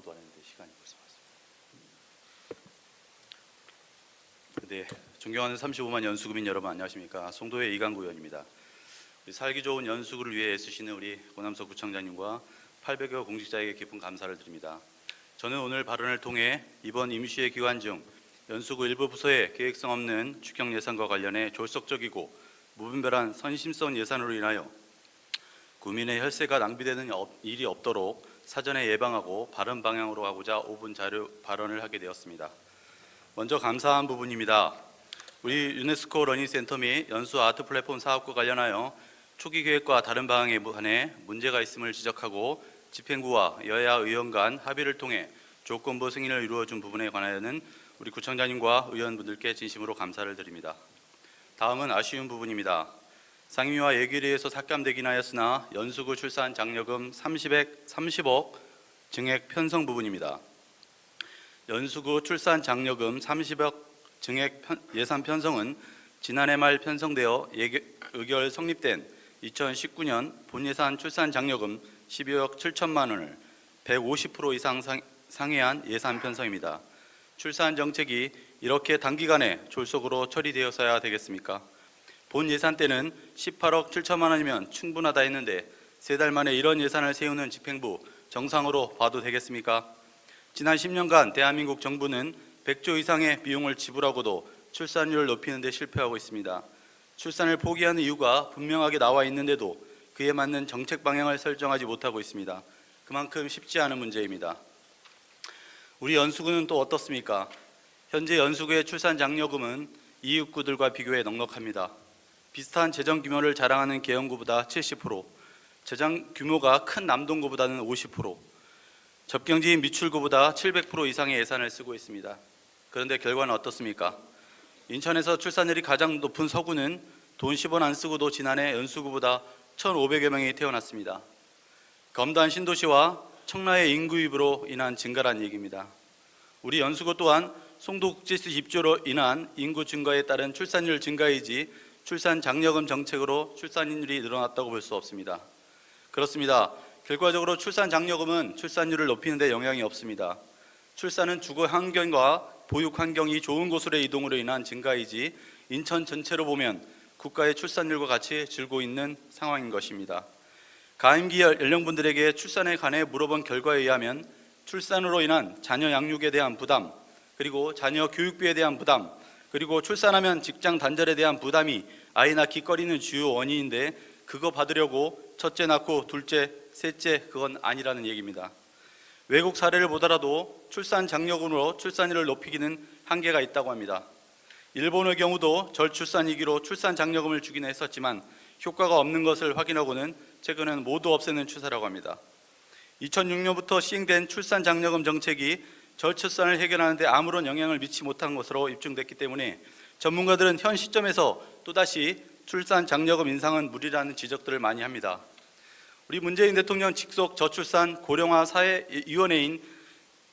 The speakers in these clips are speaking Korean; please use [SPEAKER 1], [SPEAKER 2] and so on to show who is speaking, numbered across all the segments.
[SPEAKER 1] 시간도 안 했는데 시간이 벌써 왔습니다. 네, 존경하는 35만 연수구민 여러분 안녕하십니까? 송도의 이강구 의원입니다. 우리 살기 좋은 연수구를 위해 애쓰시는 우리 고남석 구청장님과 800여 공직자에게 깊은 감사를 드립니다. 저는 오늘 발언을 통해 이번 임시회 기간 중 연수구 일부 부서의 계획성 없는 추경 예산과 관련해 졸속적이고 무분별한 선심성 예산으로 인하여 구민의 혈세가 낭비되는 일이 없도록 사전에 예방하고 바른 방향으로 가고자 5분 자료 발언을 하게 되었습니다. 먼저 감사한 부분입니다. 우리 유네스코 러닝센터 및 연수 아트 플랫폼 사업과 관련하여 초기 계획과 다른 방향에 관해 문제가 있음을 지적하고 집행부와 여야 의원 간 합의를 통해 조건부 승인을 이루어준 부분에 관하여는 우리 구청장님과 의원분들께 진심으로 감사를 드립니다. 다음은 아쉬운 부분입니다. 상임위와 예결위에서 삭감되긴 하였으나 연수구 출산 장려금 30억 증액 편성 부분입니다. 연수구 출산 장려금 30억 증액 예산 편성은 지난해 말 편성되어 의결 성립된 2019년 본예산 출산 장려금 12억 7천만 원을 150% 이상 상회한 예산 편성입니다. 출산 정책이 이렇게 단기간에 졸속으로 처리되어서야 되겠습니까? 본 예산 때는 18억 7천만 원이면 충분하다 했는데 3달 만에 이런 예산을 세우는 집행부 정상으로 봐도 되겠습니까? 지난 10년간 대한민국 정부는 100조 이상의 비용을 지불하고도 출산율을 높이는 데 실패하고 있습니다. 출산을 포기하는 이유가 분명하게 나와 있는데도 그에 맞는 정책 방향을 설정하지 못하고 있습니다. 그만큼 쉽지 않은 문제입니다. 우리 연수구는 또 어떻습니까? 현재 연수구의 출산 장려금은 이육구들과 비교해 넉넉합니다. 비슷한 재정 규모를 자랑하는 계영구보다 70%, 재정 규모가 큰 남동구보다는 50%, 접경지인 미출구보다 700% 이상의 예산을 쓰고 있습니다. 그런데 결과는 어떻습니까? 인천에서 출산율이 가장 높은 서구는 돈 10원 안 쓰고도 지난해 연수구보다 1,500여 명이 태어났습니다. 검단 신도시와 청라의 인구 유입으로 인한 증가란 얘기입니다. 우리 연수구 또한 송도국제시 입주로 인한 인구 증가에 따른 출산율 증가이지 출산 장려금 정책으로 출산율이 늘어났다고 볼 수 없습니다. 그렇습니다. 결과적으로 출산 장려금은 출산율을 높이는 데 영향이 없습니다. 출산은 주거 환경과 보육 환경이 좋은 곳으로 이동으로 인한 증가이지 인천 전체로 보면 국가의 출산율과 같이 줄고 있는 상황인 것입니다. 가임기 연령분들에게 출산에 관해 물어본 결과에 의하면 출산으로 인한 자녀 양육에 대한 부담, 그리고 자녀 교육비에 대한 부담, 그리고 출산하면 직장 단절에 대한 부담이 아이 낳기 꺼리는 주요 원인인데 그거 받으려고 첫째 낳고 둘째, 셋째 그건 아니라는 얘기입니다. 외국 사례를 보더라도 출산 장려금으로 출산율을 높이기는 한계가 있다고 합니다. 일본의 경우도 절출산이기로 출산 장려금을 주긴 했었지만 효과가 없는 것을 확인하고는 최근에는 모두 없애는 추세라고 합니다. 2006년부터 시행된 출산 장려금 정책이 절출산을 해결하는 데 아무런 영향을 미치지 못한 것으로 입증됐기 때문에 전문가들은 현 시점에서 또다시 출산 장려금 인상은 무리라는 지적들을 많이 합니다. 우리 문재인 대통령 직속 저출산 고령화 사회위원회인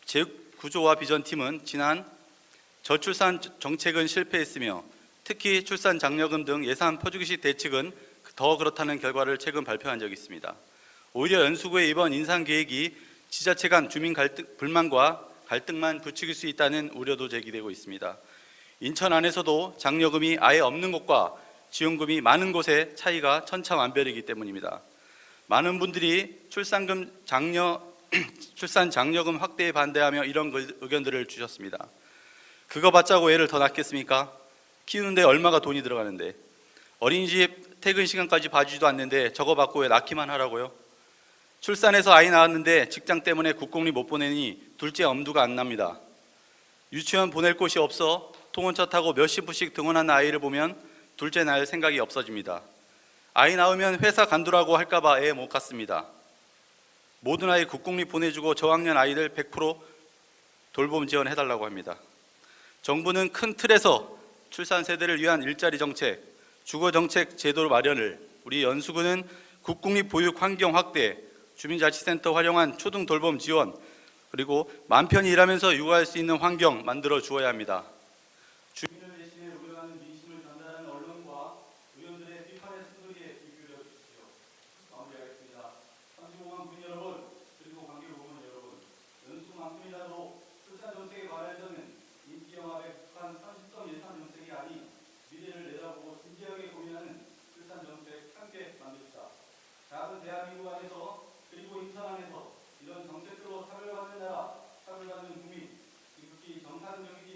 [SPEAKER 1] 제구조화 비전팀은 지난 저출산 정책은 실패했으며 특히 출산 장려금 등 예산 퍼주기식 대책은 더 그렇다는 결과를 최근 발표한 적이 있습니다. 오히려 연수구의 이번 인상 계획이 지자체 간 주민 불만과 갈등만 부추길 수 있다는 우려도 제기되고 있습니다. 인천 안에서도 장려금이 아예 없는 곳과 지원금이 많은 곳의 차이가 천차만별이기 때문입니다. 많은 분들이 출산 장려금 확대에 반대하며 이런 의견들을 주셨습니다. 그거 받자고 애를 더 낳겠습니까? 키우는데 얼마가 돈이 들어가는데, 어린이집 퇴근 시간까지 봐주지도 않는데 저거 받고 왜 낳기만 하라고요? 출산해서 아이 낳았는데 직장 때문에 국공립 못 보내니 둘째 엄두가 안 납니다. 유치원 보낼 곳이 없어 통원차 타고 몇십 분씩 등원하는 아이를 보면 둘째 낳을 생각이 없어집니다. 아이 낳으면 회사 간두라고 할까봐 애 못 갖습니다. 모든 아이 국공립 보내주고 저학년 아이들 100% 돌봄 지원해달라고 합니다. 정부는 큰 틀에서 출산 세대를 위한 일자리 정책, 주거 정책 제도 마련을, 우리 연수구는 국공립 보육 환경 확대, 주민자치센터 활용한 초등 돌봄 지원, 그리고 맘 편히 일하면서 육아할 수 있는 환경 만들어 주어야 합니다. 주민을 대신해 우려하는 민심을 전달하는 언론과 의원들의 비판의 소리에 귀 기울여 주십시오. 마무리하겠습니다. 35만 국민 여러분, 그리고 관계부문 여러분, 연수구 판정이